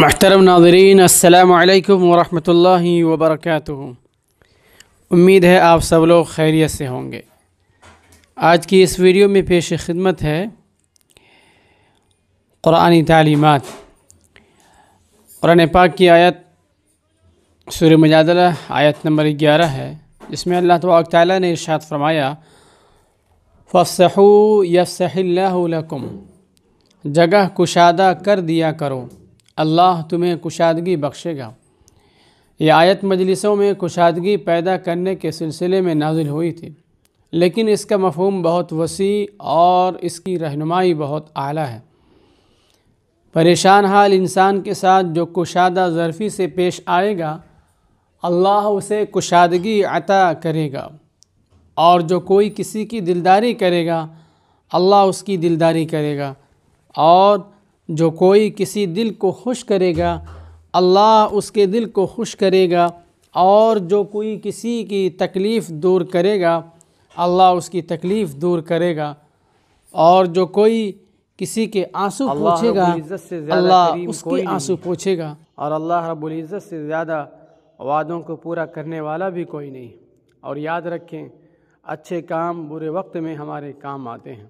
محترم ناظرین، السلام علیکم ورحمۃ اللہ وبرکاتہ۔ امید ہے آپ سب لوگ خیریت سے ہوں گے۔ آج کی اس ویڈیو میں پیش خدمت ہے قرآنی تعلیمات۔ قرآن پاک کی آیت سورہ مجادلہ آیت نمبر 11 ہے، جس میں اللہ تبارک تعالیٰ نے ارشاد فرمایا فَافْصَحُوا يَفْصَحِ اللَّهُ لَكُمْ، جگہ کشادہ کر دیا کرو، اللہ تمہیں کشادگی بخشے گا۔ یہ آیت مجلسوں میں کشادگی پیدا کرنے کے سلسلے میں نازل ہوئی تھی، لیکن اس کا مفہوم بہت وسیع اور اس کی رہنمائی بہت اعلیٰ ہے۔ پریشان حال انسان کے ساتھ جو کشادہ ظرفی سے پیش آئے گا، اللہ اسے کشادگی عطا کرے گا، اور جو کوئی کسی کی دلداری کرے گا، اللہ اس کی دلداری کرے گا، اور جو کوئی کسی دل کو خوش کرے گا، اللہ اس کے دل کو خوش کرے گا، اور جو کوئی کسی کی تکلیف دور کرے گا، اللہ اس کی تکلیف دور کرے گا، اور جو کوئی کسی کے آنسو پوچھے گا، اللہ اس کے آنسو پوچھے گا، اور اللہ رب العزت سے زیادہ وعدوں کو پورا کرنے والا بھی کوئی نہیں۔ اور یاد رکھیں، اچھے کام برے وقت میں ہمارے کام آتے ہیں۔